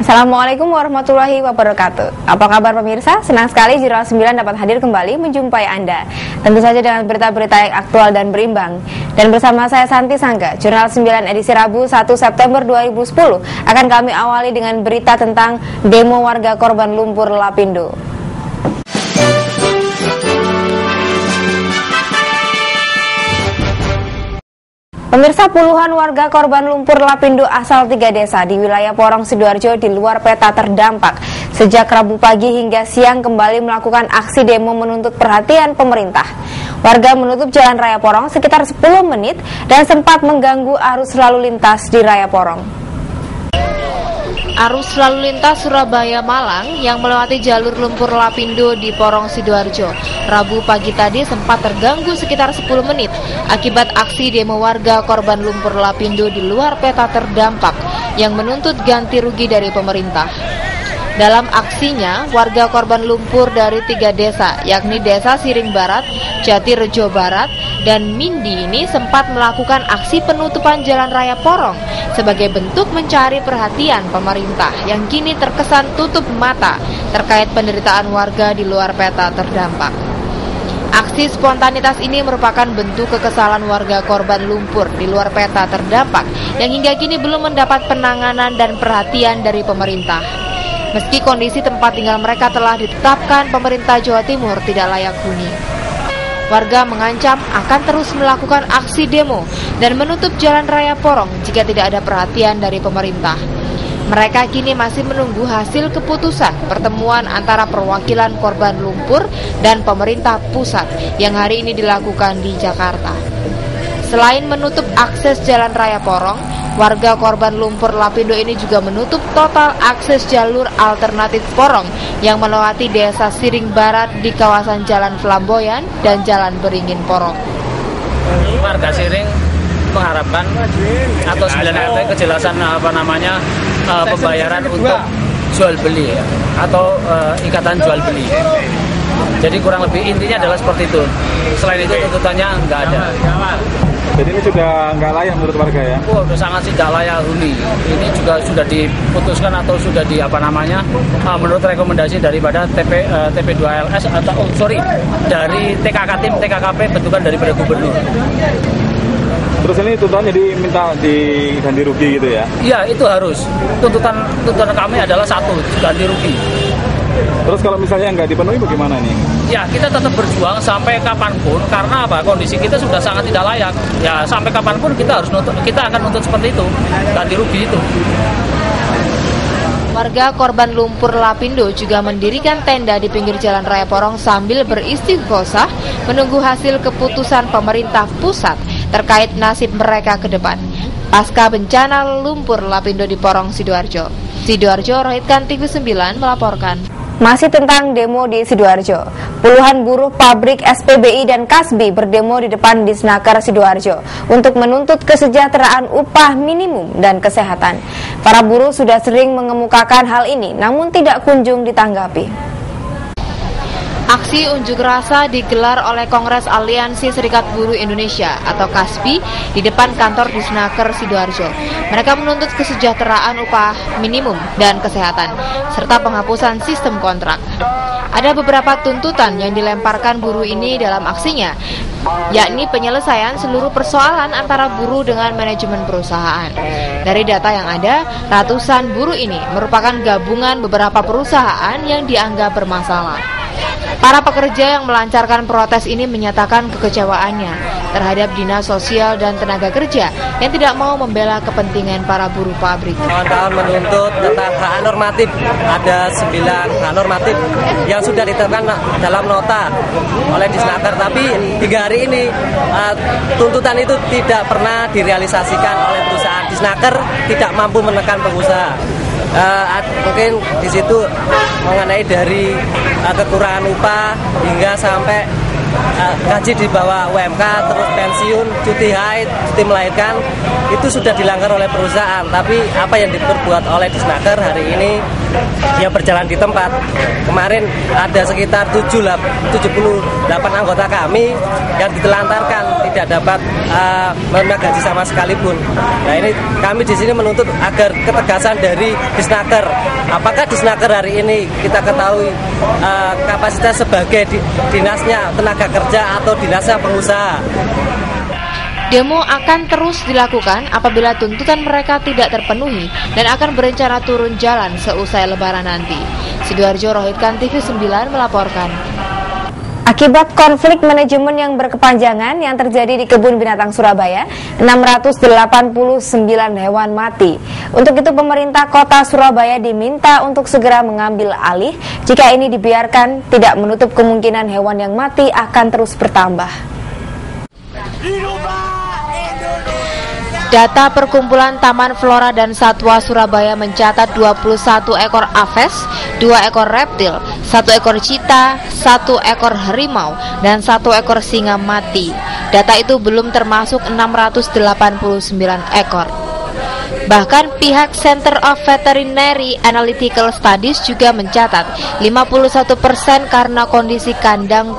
Assalamualaikum warahmatullahi wabarakatuh. Apa kabar pemirsa? Senang sekali Jurnal 9 dapat hadir kembali menjumpai Anda. Tentu saja dengan berita-berita yang aktual dan berimbang. Dan bersama saya Santi Sangga, Jurnal 9 edisi Rabu 1 September 2010 akan kami awali dengan berita tentang demo warga korban lumpur Lapindo. Pemirsa, puluhan warga korban lumpur Lapindo asal 3 desa di wilayah Porong Sidoarjo di luar peta terdampak. Sejak Rabu pagi hingga siang kembali melakukan aksi demo menuntut perhatian pemerintah. Warga menutup Jalan Raya Porong sekitar 10 menit dan sempat mengganggu arus lalu lintas di Raya Porong. Arus lalu lintas Surabaya-Malang yang melewati jalur lumpur Lapindo di Porong Sidoarjo Rabu pagi tadi sempat terganggu sekitar 10 menit akibat aksi demo warga korban lumpur Lapindo di luar peta terdampak yang menuntut ganti rugi dari pemerintah. Dalam aksinya, warga korban lumpur dari 3 desa, yakni Desa Siring Barat, Jatirejo Barat, dan Mindi ini sempat melakukan aksi penutupan Jalan Raya Porong sebagai bentuk mencari perhatian pemerintah yang kini terkesan tutup mata terkait penderitaan warga di luar peta terdampak. Aksi spontanitas ini merupakan bentuk kekesalan warga korban lumpur di luar peta terdampak yang hingga kini belum mendapat penanganan dan perhatian dari pemerintah. Meski kondisi tempat tinggal mereka telah ditetapkan pemerintah Jawa Timur tidak layak huni. Warga mengancam akan terus melakukan aksi demo dan menutup Jalan Raya Porong jika tidak ada perhatian dari pemerintah. Mereka kini masih menunggu hasil keputusan pertemuan antara perwakilan korban lumpur dan pemerintah pusat yang hari ini dilakukan di Jakarta. Selain menutup akses Jalan Raya Porong, warga korban lumpur Lapindo ini juga menutup total akses jalur alternatif Porong yang melewati Desa Siring Barat di kawasan Jalan Flamboyan dan Jalan Beringin Porong. Warga Siring mengharapkan atau 9 RT kejelasan pembayaran untuk jual beli atau ikatan jual beli. Jadi kurang lebih intinya adalah seperti itu. Selain itu tuntutannya nggak ada. Jadi ini sudah nggak layak menurut warga ya? Sudah sangat tidak layak huni. Ini juga sudah diputuskan atau sudah menurut rekomendasi daripada TP2LS atau dari tim TKKP bentukan daripada gubernur. Terus ini tuntutan jadi minta diganti rugi gitu ya? Iya, itu harus. Tuntutan kami adalah satu, ganti rugi. Terus kalau misalnya nggak dipenuhi bagaimana nih? Ya, kita tetap berjuang sampai kapanpun karena apa? Kondisi kita sudah sangat tidak layak. Ya, sampai kapanpun kita akan nuntut seperti itu, ganti rugi itu. Warga korban lumpur Lapindo juga mendirikan tenda di pinggir Jalan Raya Porong sambil beristighosah menunggu hasil keputusan pemerintah pusat terkait nasib mereka ke depan pasca bencana lumpur Lapindo di Porong Sidoarjo. Sidoarjo, Rohitkan TV9 melaporkan. Masih tentang demo di Sidoarjo, puluhan buruh pabrik SPBI dan Kasbi berdemo di depan Disnaker Sidoarjo untuk menuntut kesejahteraan upah minimum dan kesehatan. Para buruh sudah sering mengemukakan hal ini, namun tidak kunjung ditanggapi. Aksi unjuk rasa digelar oleh Kongres Aliansi Serikat Buruh Indonesia atau KASBI di depan kantor Disnaker Sidoarjo. Mereka menuntut kesejahteraan upah minimum dan kesehatan, serta penghapusan sistem kontrak. Ada beberapa tuntutan yang dilemparkan buruh ini dalam aksinya, yakni penyelesaian seluruh persoalan antara buruh dengan manajemen perusahaan. Dari data yang ada, ratusan buruh ini merupakan gabungan beberapa perusahaan yang dianggap bermasalah. Para pekerja yang melancarkan protes ini menyatakan kekecewaannya terhadap Dinas Sosial dan Tenaga Kerja yang tidak mau membela kepentingan para buruh pabrik. Kawan-kawan menuntut tentang hak normatif. Ada 9 hak normatif yang sudah ditetapkan dalam nota oleh Disnaker, tapi hingga hari ini tuntutan itu tidak pernah direalisasikan oleh perusahaan. Disnaker tidak mampu menekan pengusaha. Mungkin di situ mengenai dari kekurangan upah hingga sampai gaji di bawah UMK, terus pensiun, cuti haid, cuti melahirkan, itu sudah dilanggar oleh perusahaan. Tapi apa yang diperbuat oleh Disnaker hari ini yang berjalan di tempat. Kemarin ada sekitar 78 anggota kami yang ditelantarkan, tidak dapat menerima gaji sama sekalipun. Nah, ini kami di sini menuntut agar ketegasan dari Disnaker Apakah Disnaker hari ini kita ketahui kapasitas sebagai dinasnya tenaga kerja atau dinasnya pengusaha? Demo akan terus dilakukan apabila tuntutan mereka tidak terpenuhi dan akan berencana turun jalan seusai Lebaran nanti. Sidoarjo, Rohitkan, TV 9 melaporkan. Akibat konflik manajemen yang berkepanjangan yang terjadi di Kebun Binatang Surabaya, 689 hewan mati. Untuk itu pemerintah kota Surabaya diminta untuk segera mengambil alih. Jika ini dibiarkan, tidak menutup kemungkinan hewan yang mati akan terus bertambah. Data Perkumpulan Taman Flora dan Satwa Surabaya mencatat 21 ekor aves, 2 ekor reptil, 1 ekor cita, 1 ekor harimau, dan 1 ekor singa mati. Data itu belum termasuk 689 ekor. Bahkan pihak Center of Veterinary Analytical Studies juga mencatat 51% karena kondisi kandang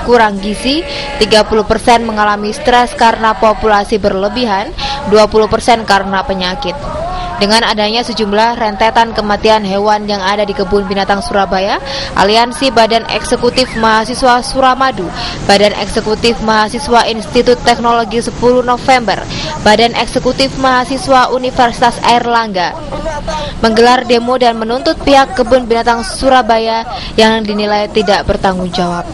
kurang gizi, 30% mengalami stres karena populasi berlebihan, 20% karena penyakit. Dengan adanya sejumlah rentetan kematian hewan yang ada di Kebun Binatang Surabaya, Aliansi Badan Eksekutif Mahasiswa Suramadu, Badan Eksekutif Mahasiswa Institut Teknologi 10 November, Badan Eksekutif Mahasiswa Universitas Airlangga menggelar demo dan menuntut pihak Kebun Binatang Surabaya yang dinilai tidak bertanggung jawab.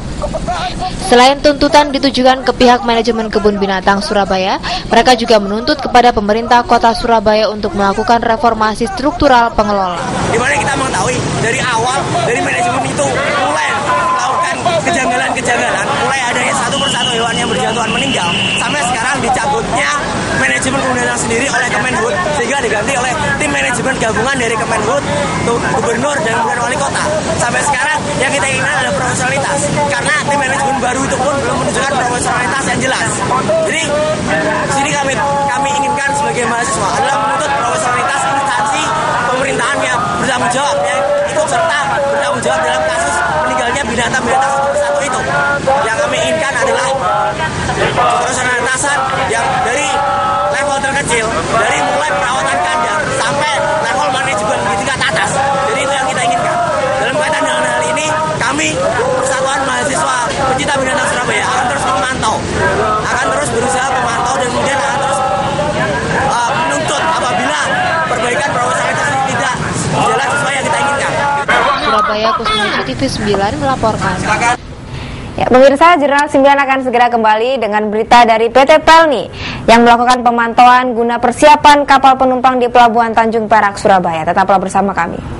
Selain tuntutan ditujukan ke pihak manajemen Kebun Binatang Surabaya, mereka juga menuntut kepada pemerintah kota Surabaya untuk melakukan reformasi struktural pengelola. Di mana kita mengetahui dari awal dari manajemen itu mulai melakukan kejanggalan-kejanggalan, mulai adanya satu persatu hewan yang berjatuhan meninggal, sampai sekarang dicabutnya manajemen Kebun Binatang sendiri oleh Kemenhut, sehingga diganti oleh tim manajemen gabungan dari Kemenhut, Gubernur dan kemudian Wali Kota. Sampai sekarang yang kita inginkan adalah profesionalitas, karena tim manajemen baru itu pun belum menunjukkan profesionalitas yang jelas. Jadi sini kami inginkan sebagai mahasiswa adalah menuntut profesionalitas instansi pemerintahan yang bertanggung jawab, yang ikut serta bertanggung jawab dalam kasus meninggalnya binatang-binatang satu persatu itu. Yang kami inginkan adalah profesionalitasan yang dari level terkecil, dari mulai perawatan kandang sampai level manajemen di tingkat atas. Jadi itu yang kita inginkan. Dalam kaitan dengan hal ini, kami Persatuan Mahasiswa Pencinta Binatang Surabaya akan terus memantau, akan terus berusaha memantau dan kemudian akan terus menuntut apabila perbaikan profesionalitas ini tidak jalan sesuai yang kita inginkan. Surabaya, Kusmeji, TV 9 melaporkan. Ya, pemirsa, Jurnal 9 akan segera kembali dengan berita dari PT Pelni yang melakukan pemantauan guna persiapan kapal penumpang di Pelabuhan Tanjung Perak, Surabaya. Tetaplah bersama kami.